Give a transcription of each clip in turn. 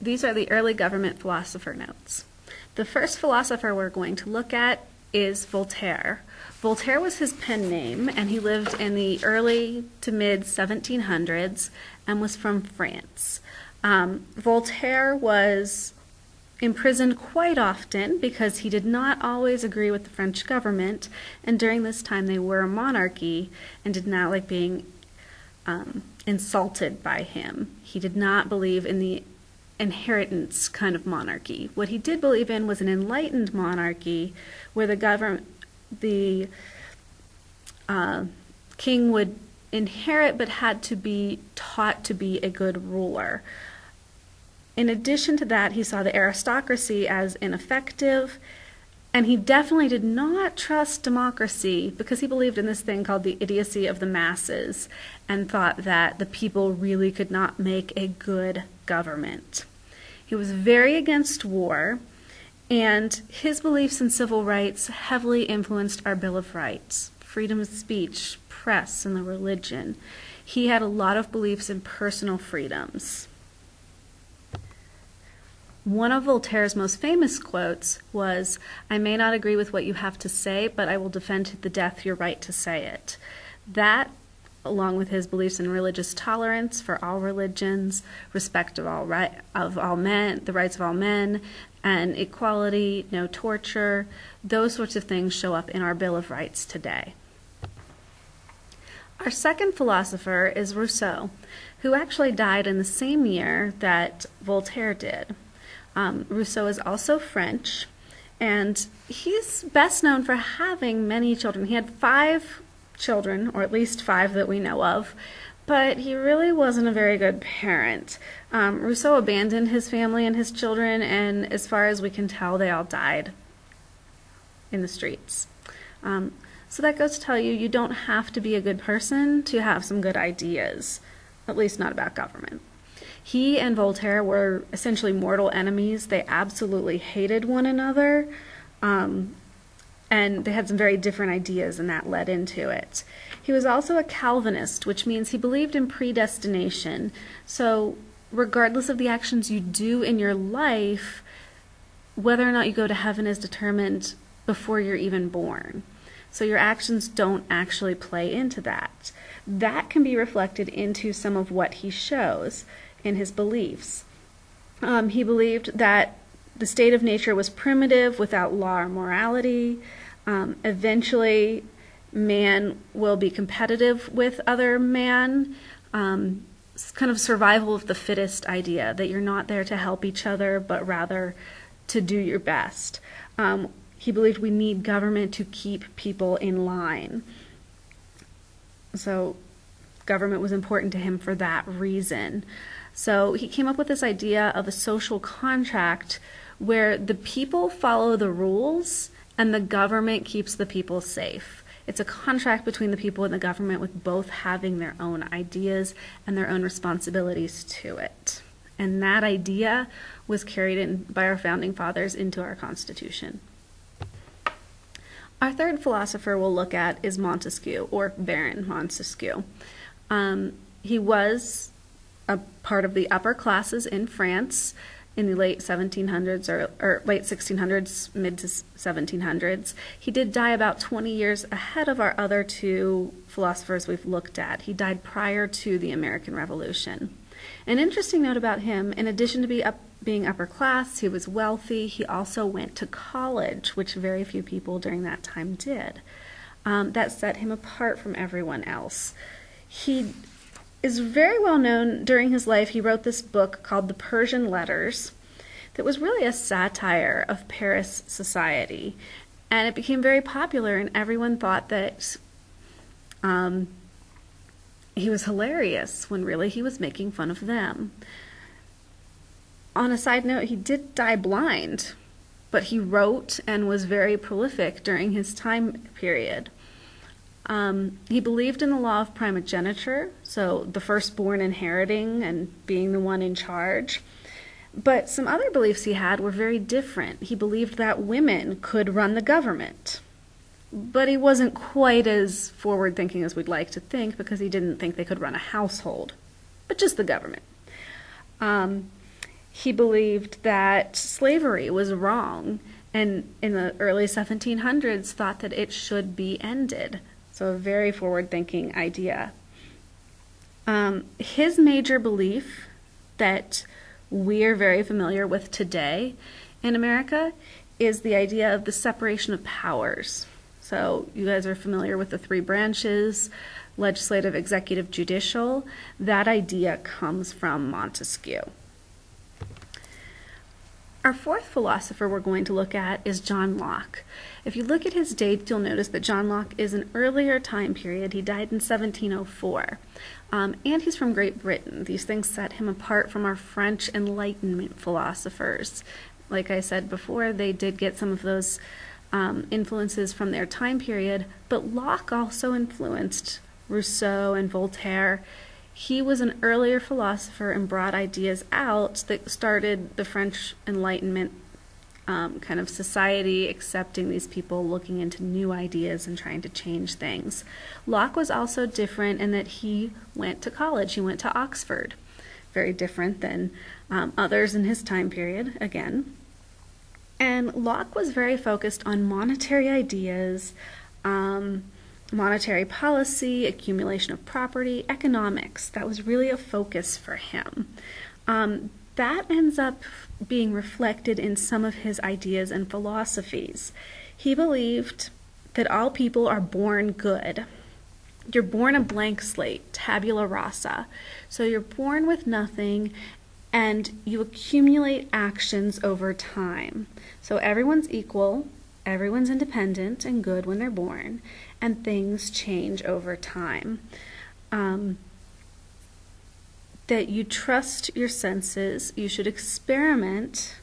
These are the early government philosopher notes. The first philosopher we're going to look at is Voltaire. Voltaire was his pen name, and he lived in the early to mid 1700s and was from France. Voltaire was imprisoned quite often because he did not always agree with the French government, and during this time they were a monarchy and did not like being insulted by him. He did not believe in the inheritance kind of monarchy. What he did believe in was an enlightened monarchy where the king would inherit but had to be taught to be a good ruler. In addition to that, he saw the aristocracy as ineffective, and he definitely did not trust democracy because he believed in this thing called the idiocy of the masses and thought that the people really could not make a good government. He was very against war, and his beliefs in civil rights heavily influenced our Bill of Rights, freedom of speech, press, and the religion. He had a lot of beliefs in personal freedoms. One of Voltaire's most famous quotes was, "I may not agree with what you have to say, but I will defend to the death your right to say it." That, along with his beliefs in religious tolerance for all religions, respect of all men, the rights of all men, and equality, no torture, those sorts of things show up in our Bill of Rights today. Our second philosopher is Rousseau, who actually died in the same year that Voltaire did. Rousseau is also French, and he's best known for having many children. He had 5 children, or at least 5 that we know of, but he really wasn't a very good parent. Rousseau abandoned his family and his children, and as far as we can tell, they all died in the streets. So that goes to tell you, you don't have to be a good person to have some good ideas, at least not about government. He and Voltaire were essentially mortal enemies. They absolutely hated one another, and they had some very different ideas, and that led into it. He was also a Calvinist, which means he believed in predestination. So regardless of the actions you do in your life, whether or not you go to heaven is determined before you're even born. So your actions don't actually play into that. That can be reflected into some of what he shows in his beliefs. He believed that the state of nature was primitive without law or morality. Eventually, man will be competitive with other man. It's kind of survival of the fittest idea, that you're not there to help each other, but rather to do your best. He believed we need government to keep people in line. So government was important to him for that reason. So he came up with this idea of a social contract where the people follow the rules and the government keeps the people safe. It's a contract between the people and the government, with both having their own ideas and their own responsibilities to it. And that idea was carried in by our founding fathers into our Constitution. Our third philosopher we'll look at is Montesquieu, or Baron Montesquieu. He was a part of the upper classes in France in the late 1700s or late 1600s, mid to 1700s. He did die about 20 years ahead of our other 2 philosophers we've looked at. He died prior to the American Revolution. An interesting note about him, in addition to being upper class, he was wealthy. He also went to college, which very few people during that time did. That set him apart from everyone else. He is very well known. During his life, he wrote this book called The Persian Letters that was really a satire of Paris society. And it became very popular, and everyone thought that he was hilarious when really he was making fun of them. On a side note, he did die blind, but he wrote and was very prolific during his time period. He believed in the law of primogeniture, so the firstborn inheriting and being the one in charge. But some other beliefs he had were very different. He believed that women could run the government. But he wasn't quite as forward-thinking as we'd like to think, because he didn't think they could run a household, but just the government. He believed that slavery was wrong, and in the early 1700s thought that it should be ended. So a very forward-thinking idea. His major belief that we're very familiar with today in America is the idea of the separation of powers. So you guys are familiar with the three branches, legislative, executive, judicial. That idea comes from Montesquieu. Our fourth philosopher we're going to look at is John Locke. If you look at his dates, you'll notice that John Locke is an earlier time period. He died in 1704. And he's from Great Britain. These things set him apart from our French Enlightenment philosophers. Like I said before, they did get some of those influences from their time period, but Locke also influenced Rousseau and Voltaire. He was an earlier philosopher and brought ideas out that started the French Enlightenment kind of society, accepting these people, looking into new ideas and trying to change things. Locke was also different in that he went to college. He went to Oxford. Very different than others in his time period, again. And Locke was very focused on monetary ideas, monetary policy, accumulation of property, economics. That was really a focus for him. That ends up being reflected in some of his ideas and philosophies. He believed that all people are born good. You're born a blank slate, tabula rasa. So you're born with nothing, and you accumulate actions over time. So everyone's equal, everyone's independent and good when they're born, and things change over time. That you trust your senses, you should experiment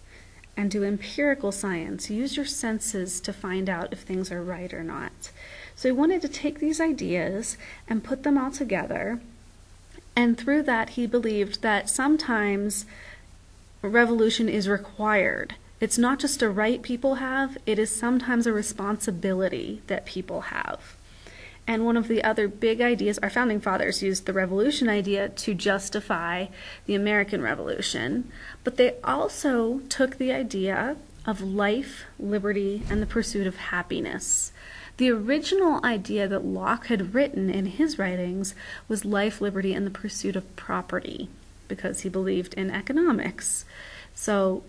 and do empirical science. Use your senses to find out if things are right or not. So he wanted to take these ideas and put them all together, and through that he believed that sometimes revolution is required. It's not just a right people have, it is sometimes a responsibility that people have. And one of the other big ideas, our founding fathers used the revolution idea to justify the American Revolution, but they also took the idea of life, liberty, and the pursuit of happiness. The original idea that Locke had written in his writings was life, liberty, and the pursuit of property, because he believed in economics. So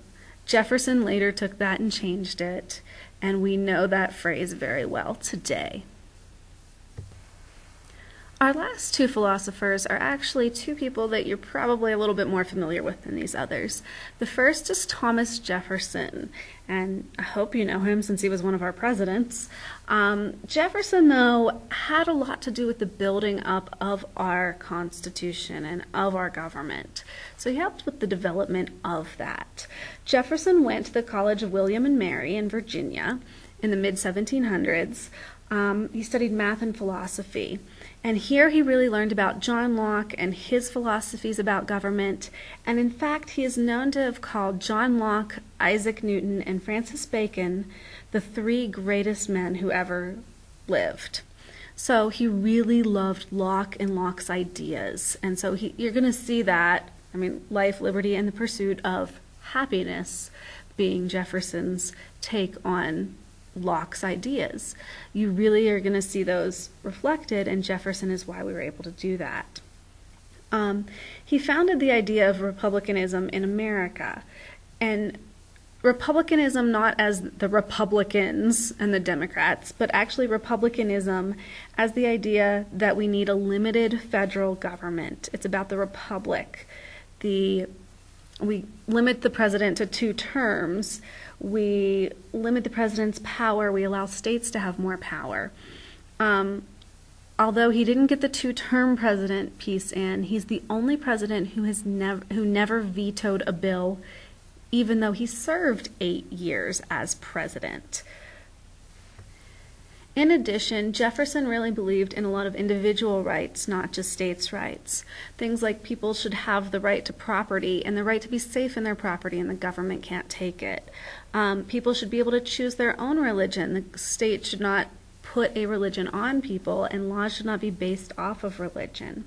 Jefferson later took that and changed it, and we know that phrase very well today. Our last two philosophers are actually two people that you're probably a little bit more familiar with than these others. The first is Thomas Jefferson, and I hope you know him since he was one of our presidents. Jefferson, though, had a lot to do with the building up of our Constitution and of our government. So he helped with the development of that. Jefferson went to the College of William and Mary in Virginia in the mid-1700s. He studied math and philosophy. And here he really learned about John Locke and his philosophies about government. And in fact, he is known to have called John Locke, Isaac Newton, and Francis Bacon the three greatest men who ever lived. So he really loved Locke and Locke's ideas. And so you're going to see that, life, liberty, and the pursuit of happiness being Jefferson's take on Locke's ideas. You really are going to see those reflected, and Jefferson is why we were able to do that. He founded the idea of republicanism in America, and republicanism not as the Republicans and the Democrats, but actually republicanism as the idea that we need a limited federal government. It's about the republic. We limit the president to 2 terms. We limit the president's power. We allow states to have more power. Although he didn't get the 2-term president piece in, he's the only president who never vetoed a bill, even though he served 8 years as president. In addition, Jefferson really believed in a lot of individual rights, not just states' rights. Things like people should have the right to property and the right to be safe in their property, and the government can't take it. People should be able to choose their own religion. The state should not put a religion on people, and laws should not be based off of religion.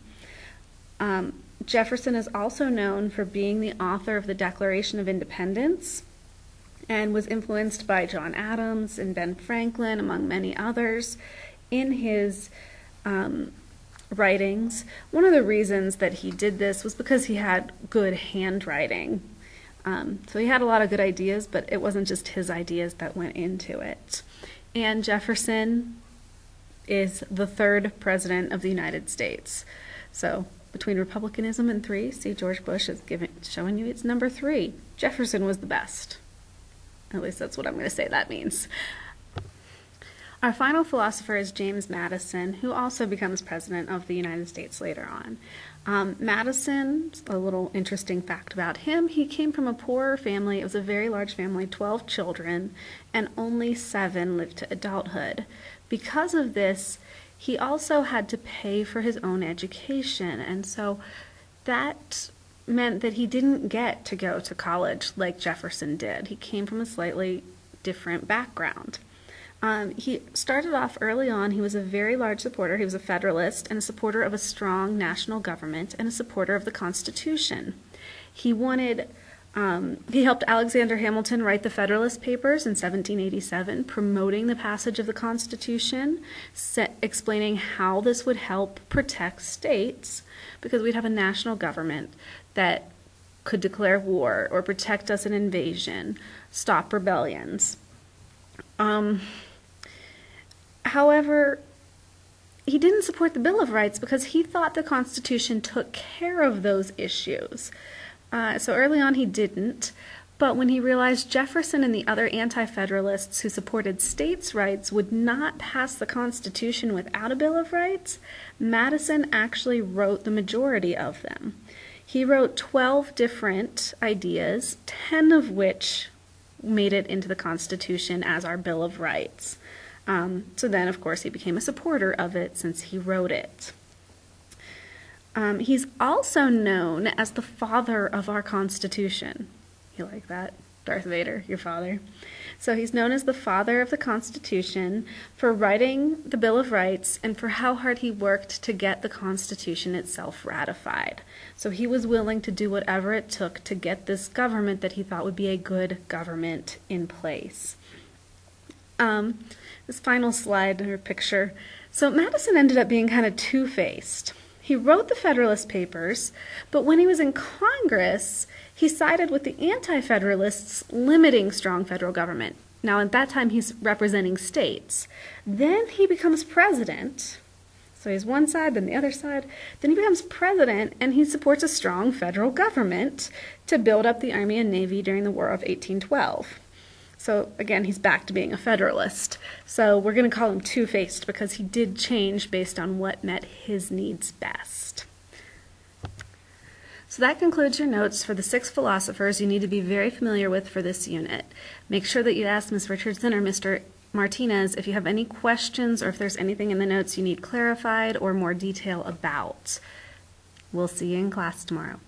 Jefferson is also known for being the author of the Declaration of Independence and was influenced by John Adams and Ben Franklin, among many others, in his writings. One of the reasons that he did this was because he had good handwriting. So he had a lot of good ideas, but it wasn't just his ideas that went into it. And Jefferson is the third president of the United States. So between republicanism and 3, see, George Bush is showing you it's number 3. Jefferson was the best. At least that's what I'm going to say that means. Our final philosopher is James Madison, who also becomes president of the United States later on. Madison, a little interesting fact about him, he came from a poorer family. It was a very large family, 12 children, and only 7 lived to adulthood. Because of this, he also had to pay for his own education, and so that meant that he didn't get to go to college like Jefferson did. He came from a slightly different background. He started off early on. He was a very large supporter. He was a Federalist and a supporter of a strong national government and a supporter of the Constitution. He helped Alexander Hamilton write the Federalist Papers in 1787, promoting the passage of the Constitution, explaining how this would help protect states, because we'd have a national government that could declare war or protect us in invasion, stop rebellions. However, he didn't support the Bill of Rights because he thought the Constitution took care of those issues. So early on he didn't, but when he realized Jefferson and the other anti-federalists who supported states' rights would not pass the Constitution without a Bill of Rights, Madison actually wrote the majority of them. He wrote 12 different ideas, 10 of which made it into the Constitution as our Bill of Rights. So then, of course, he became a supporter of it since he wrote it. He's also known as the father of our Constitution. You like that? Darth Vader, your father. So he's known as the father of the Constitution for writing the Bill of Rights and for how hard he worked to get the Constitution itself ratified. So he was willing to do whatever it took to get this government that he thought would be a good government in place. This final slide or picture. So Madison ended up being kind of two-faced. He wrote the Federalist Papers, but when he was in Congress, he sided with the anti-federalists limiting strong federal government. Now, at that time, he's representing states. Then he becomes president. So he's one side, then the other side. Then he becomes president, and he supports a strong federal government to build up the Army and Navy during the War of 1812. So again, he's back to being a Federalist. So we're going to call him two-faced because he did change based on what met his needs best. So that concludes your notes for the 6 philosophers you need to be very familiar with for this unit. Make sure that you ask Ms. Richardson or Mr. Martinez if you have any questions or if there's anything in the notes you need clarified or more detail about. We'll see you in class tomorrow.